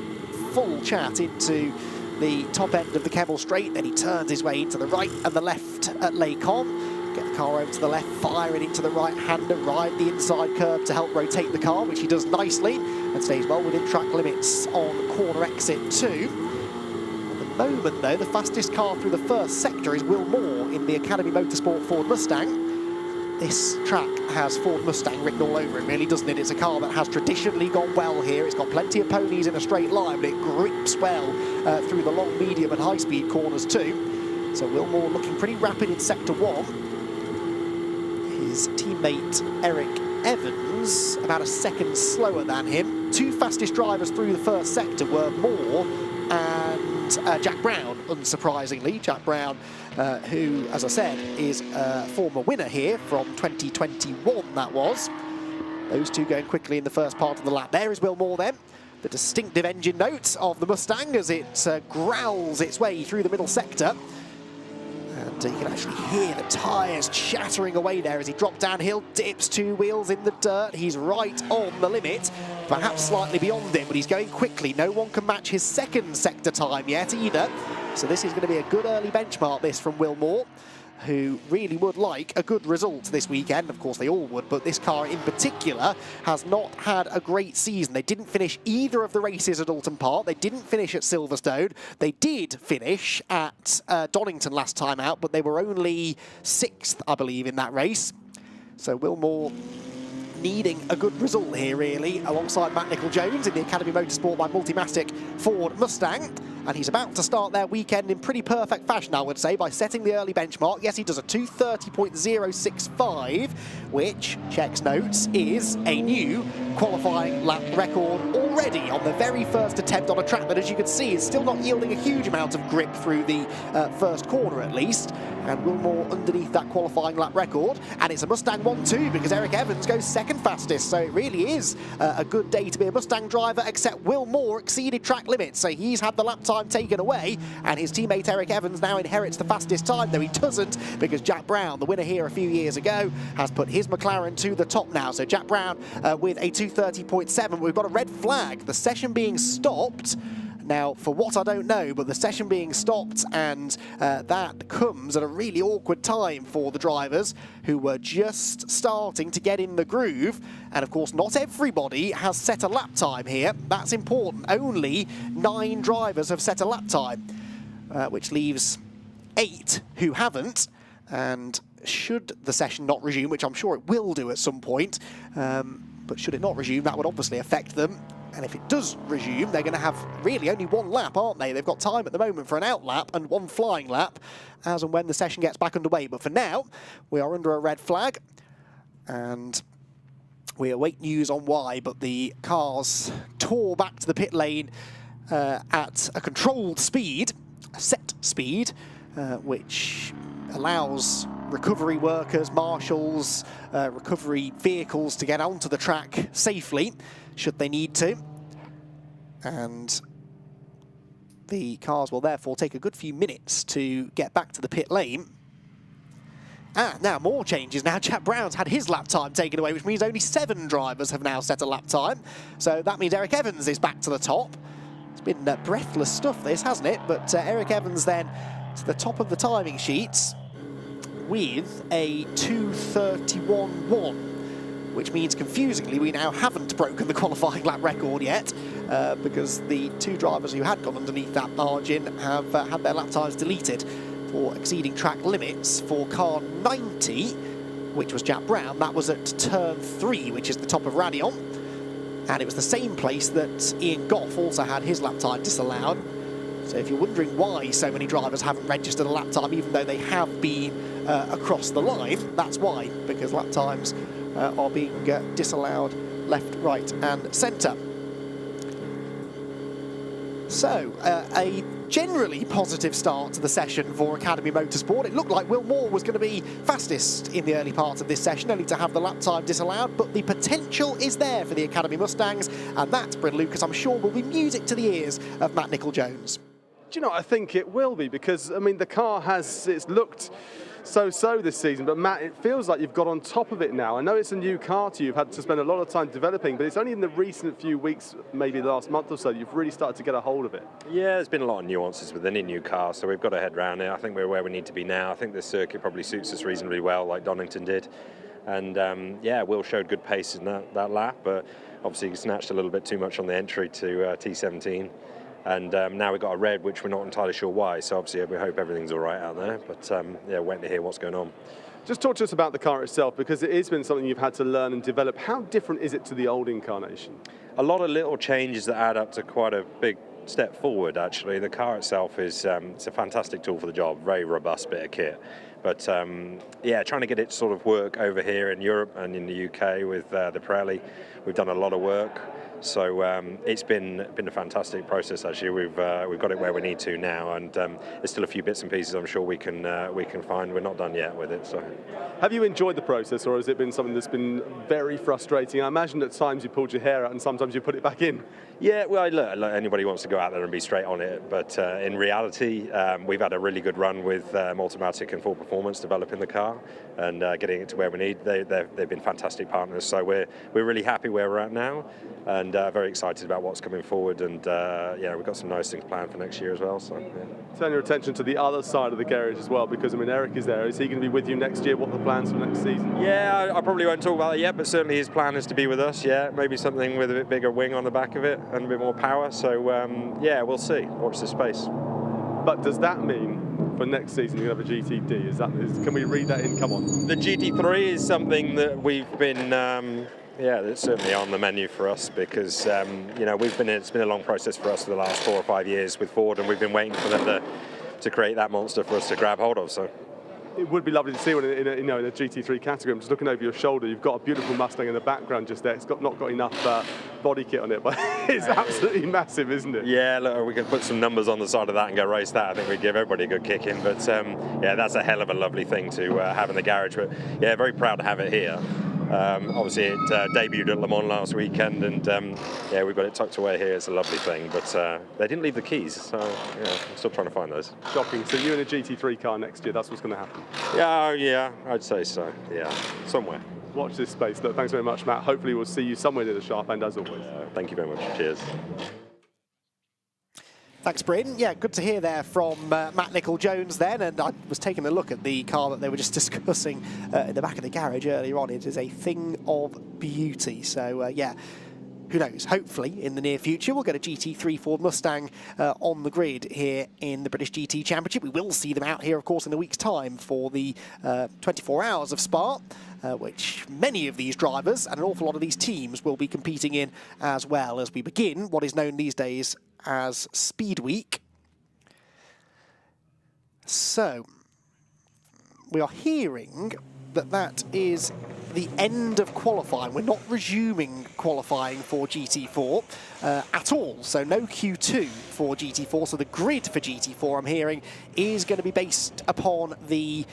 Full chat into the top end of the Kemmel Straight. Then he turns his way into the right and the left at Les Cons. Get the car over to the left, fire it into the right-hander, ride the inside curve to help rotate the car, which he does nicely, and stays well within track limits on corner exit 2. At the moment, though, the fastest car through the first sector is Will Moore in the Academy Motorsport Ford Mustang. This track has Ford Mustang written all over it, really, doesn't it? It's a car that has traditionally gone well here. It's got plenty of ponies in a straight line, but it grips well through the long, medium and high-speed corners too. So Will Moore looking pretty rapid in Sector 1. His teammate Eric Evans about a second slower than him. Two fastest drivers through the first sector were Moore and Jack Brown, unsurprisingly. Jack Brown, who, as I said, is a former winner here from 2021, that was. Those two going quickly in the first part of the lap. There is Will Moore then. The distinctive engine note of the Mustang as it growls its way through the middle sector. And you can actually hear the tyres chattering away there as he dropped downhill, dips 2 wheels in the dirt. He's right on the limit, perhaps slightly beyond it, but he's going quickly. No one can match his second sector time yet either. So this is going to be a good early benchmark, this, from Will Moore, who really would like a good result this weekend. Of course, they all would, but this car in particular has not had a great season. They didn't finish either of the races at Alton Park. They didn't finish at Silverstone. They did finish at Donington last time out, but they were only 6th, I believe, in that race. So Will Moore needing a good result here, really, alongside Matt Nicol-Jones in the Academy Motorsport by Multimatic Ford Mustang. and he's about to start their weekend in pretty perfect fashion, I would say, by setting the early benchmark. Yes, he does a 2:30.065, which, checks notes, is a new qualifying lap record already on the very first attempt on a track that, as you can see, is still not yielding a huge amount of grip through the first corner at least. And Wilmore underneath that qualifying lap record, and it's a Mustang 1-2 because Eric Evans goes second fastest, so it really is a good day to be a Mustang driver, except Wilmore exceeded track limits, so he's had the lap time taken away, and his teammate Eric Evans now inherits the fastest time, though he doesn't, because Jack Brown, the winner here a few years ago, has put his McLaren to the top now. So Jack Brown with a 2:30.7. We've got a red flag, the session being stopped. Now, for what I don't know, but the session being stopped, and that comes at a really awkward time for the drivers who were just starting to get in the groove. And of course, not everybody has set a lap time here. That's important. Only 9 drivers have set a lap time, which leaves 8 who haven't. And should the session not resume, which I'm sure it will do at some point, but should it not resume, that would obviously affect them. And if it does resume, they're going to have really only 1 lap, aren't they? They've got time at the moment for an out lap and 1 flying lap as and when the session gets back underway. But for now, we are under a red flag, and we await news on why. But the cars tore back to the pit lane at a controlled speed, a set speed, which allows recovery workers, marshals, recovery vehicles to get onto the track safely, should they need to. And the cars will therefore take a good few minutes to get back to the pit lane. Ah, now more changes. Now Jack Brown's had his lap time taken away, which means only 7 drivers have now set a lap time. So that means Eric Evans is back to the top. It's been breathless stuff, this, hasn't it? But Eric Evans then to the top of the timing sheets with a 2:31.1. which means, confusingly, we now haven't broken the qualifying lap record yet, because the 2 drivers who had gone underneath that margin have had their lap times deleted for exceeding track limits. For car 90, which was Jack Brown, that was at turn 3, which is the top of Radion, and it was the same place that Ian Goff also had his lap time disallowed. So if you're wondering why so many drivers haven't registered a lap time, even though they have been across the line, that's why, because lap times are being disallowed left, right and centre. So, a generally positive start to the session for Academy Motorsport. It looked like Wilmore was going to be fastest in the early part of this session, only to have the lap time disallowed, but the potential is there for the Academy Mustangs, and that, Bryn Lucas, I'm sure will be music to the ears of Matt Nicol-Jones. Do you know, I think it will be, because, I mean, the car it's looked so-so this season, but Matt, it feels like you've got on top of it now. I know it's a new car to you, you've had to spend a lot of time developing, but it's only in the recent few weeks, maybe the last month or so, you've really started to get a hold of it. Yeah, there's been a lot of nuances with any new car, so we've got to head around it. I think we're where we need to be now. I think this circuit probably suits us reasonably well, like Donington did. And yeah, Will showed good pace in that lap, but obviously he snatched a little bit too much on the entry to T17. And now we've got a red, which we're not entirely sure why. So obviously we hope everything's all right out there. But yeah, waiting to hear what's going on. Just talk to us about the car itself, because it has been something you've had to learn and develop. How different is it to the old incarnation? A lot of little changes that add up to quite a big step forward, actually. The car itself is it's a fantastic tool for the job, very robust bit of kit. But yeah, trying to get it to sort of work over here in Europe and in the UK with the Pirelli, we've done a lot of work. So it's been a fantastic process, actually. We've got it where we need to now, and there's still a few bits and pieces I'm sure we can find. We're not done yet with it. So, have you enjoyed the process, or has it been something that's been very frustrating? I imagine at times you pulled your hair out and sometimes you put it back in. Yeah, well, look, anybody wants to go out there and be straight on it, but in reality, we've had a really good run with Automatic and Full Performance developing the car and getting it to where we need. They've been fantastic partners, so we're really happy where we're at now, and very excited about what's coming forward. And yeah, we've got some nice things planned for next year as well. So yeah. Turn your attention to the other side of the garage as well, because I mean, Eric is there. Is he going to be with you next year? What are the plans for next season? Yeah, I probably won't talk about it yet, but certainly his plan is to be with us. Yeah, maybe something with a bit bigger wing on the back of it and a bit more power. So yeah, we'll see. Watch this space. But does that mean for next season you're going to have a GTD? Can we read that in? Come on. The GT3 is something that we've been Yeah, it's certainly on the menu for us because you know it's been a long process for us for the last 4 or 5 years with Ford, and we've been waiting for them to create that monster for us to grab hold of. So it would be lovely to see one in a GT3 category. I'm just looking over your shoulder. You've got a beautiful Mustang in the background just there. It's not got enough body kit on it, but it's absolutely massive, isn't it? Yeah, look, we could put some numbers on the side of that and go race that. I think we'd give everybody a good kick in. But yeah, that's a hell of a lovely thing to have in the garage. But yeah, very proud to have it here. Obviously, it debuted at Le Mans last weekend, and yeah, we've got it tucked away here. It's a lovely thing, but they didn't leave the keys, so yeah, I'm still trying to find those. Shocking. So you in a GT3 car next year, that's what's going to happen? Yeah, I'd say so. Yeah, somewhere. Watch this space. Look, thanks very much, Matt. Hopefully we'll see you somewhere near the sharp end, as always. Thank you very much. Cheers. Thanks, Bryn. Yeah, good to hear there from Matt Nicol-Jones then, and I was taking a look at the car that they were just discussing in the back of the garage earlier on. It is a thing of beauty. So, yeah, who knows? Hopefully, in the near future, we'll get a GT3 Ford Mustang on the grid here in the British GT Championship. We will see them out here, of course, in a week's time for the 24 Hours of Spa, which many of these drivers and an awful lot of these teams will be competing in as well as we begin what is known these days as Speedweek. So, we are hearing that is the end of qualifying. We're not resuming qualifying for GT4 at all, so no Q2 for GT4. So the grid for GT4, I'm hearing, is going to be based upon the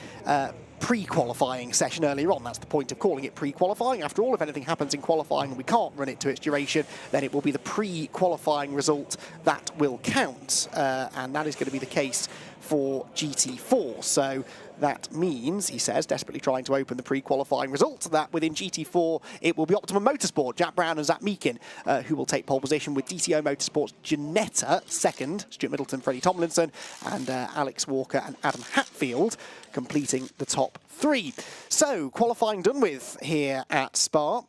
pre-qualifying session earlier on. That's the point of calling it pre-qualifying. After all, if anything happens in qualifying and we can't run it to its duration, then it will be the pre-qualifying result that will count, and that is going to be the case for GT4. So that means, he says, desperately trying to open the pre-qualifying results, that within GT4 it will be Optimum Motorsport, Jack Brown and Zach Meakin, who will take pole position, with DTO Motorsports Ginetta second, Stuart Middleton, Freddie Tomlinson, and Alex Walker and Adam Hatfield completing the top three. So, qualifying done with here at Spa.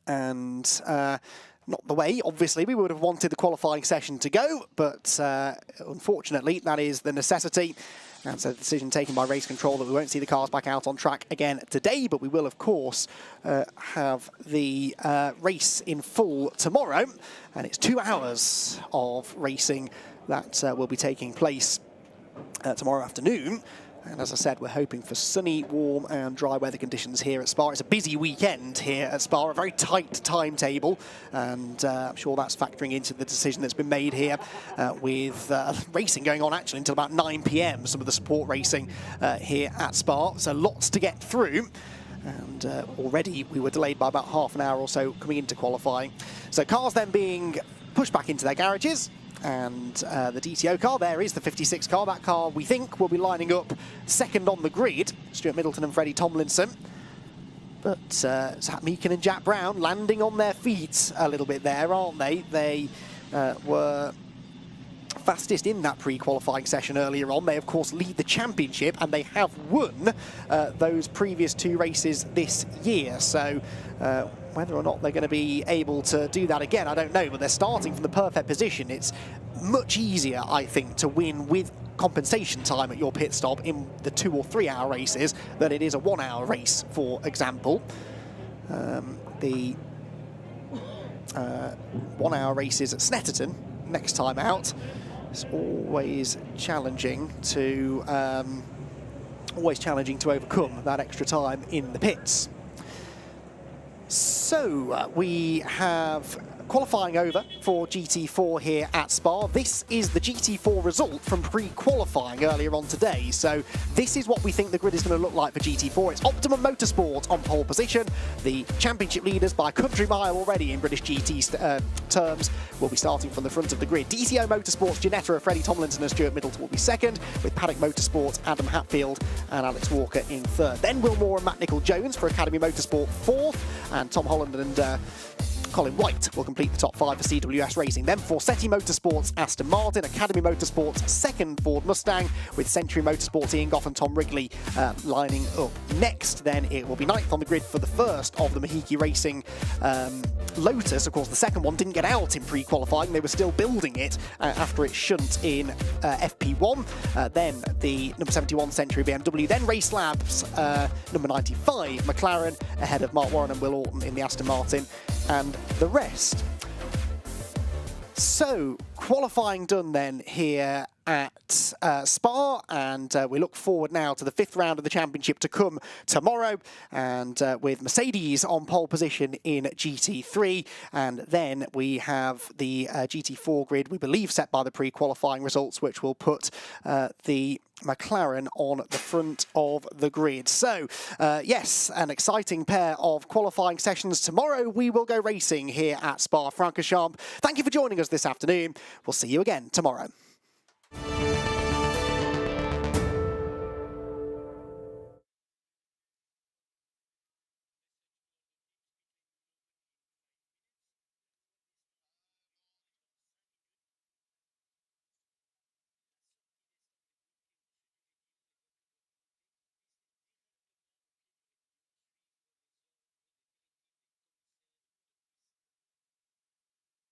And not the way, obviously, we would have wanted the qualifying session to go, but unfortunately, that is the necessity. And so the decision taken by race control that we won't see the cars back out on track again today, but we will, of course, have the race in full tomorrow. And it's 2 hours of racing that will be taking place tomorrow afternoon. And as I said, we're hoping for sunny, warm and dry weather conditions here at Spa. It's a busy weekend here at Spa, a very tight timetable, and I'm sure that's factoring into the decision that's been made here with racing going on actually until about 9 PM, some of the support racing here at Spa. So lots to get through. And already we were delayed by about half an hour or so coming into qualifying. So cars then being pushed back into their garages. And the DTO car, there is the 56 car. That car, we think, will be lining up second on the grid. Stuart Middleton and Freddie Tomlinson. But Zach Meakin and Jack Brown landing on their feet a little bit there, aren't they? They were fastest in that pre-qualifying session earlier on. They, of course, lead the championship, and they have won those previous 2 races this year. So whether or not they're going to be able to do that again, I don't know, but they're starting from the perfect position. It's much easier, I think, to win with compensation time at your pit stop in the 2 or 3 hour races than it is a 1 hour race, for example. The 1 hour races at Snetterton next time out, it's always challenging to overcome that extra time in the pits. So we have qualifying over for GT4 here at Spa. This is the GT4 result from pre-qualifying earlier on today. So this is what we think the grid is going to look like for GT4. It's Optimum Motorsport on pole position. The championship leaders by a country mile already in British GT terms will be starting from the front of the grid. DTO Motorsports Ginetta, Freddie Tomlinson and Stuart Middleton will be second, with Paddock Motorsports, Adam Hatfield and Alex Walker in third. Then Will Moore and Matt Nicol-Jones for Academy Motorsport fourth, and Tom Holland and Colin White will complete the top 5 for CWS Racing. Then Forsetti Motorsports, Aston Martin, Academy Motorsports, second Ford Mustang, with Century Motorsports, Ian Goff and Tom Wrigley lining up next. Then it will be ninth on the grid for the first of the Mahiki Racing Lotus. Of course, the second one didn't get out in pre-qualifying. They were still building it after it shunt in FP1. Then the number 71 Century BMW. Then Race Labs number 95 McLaren, ahead of Mark Warren and Will Orton in the Aston Martin, and the rest. So, qualifying done then here at Spa, and we look forward now to the 5th round of the championship to come tomorrow, and with Mercedes on pole position in GT3, and then we have the GT4 grid, we believe, set by the pre-qualifying results, which will put the McLaren on the front of the grid. So, yes, an exciting pair of qualifying sessions. Tomorrow we will go racing here at Spa-Francorchamps. Thank you for joining us this afternoon. We'll see you again tomorrow.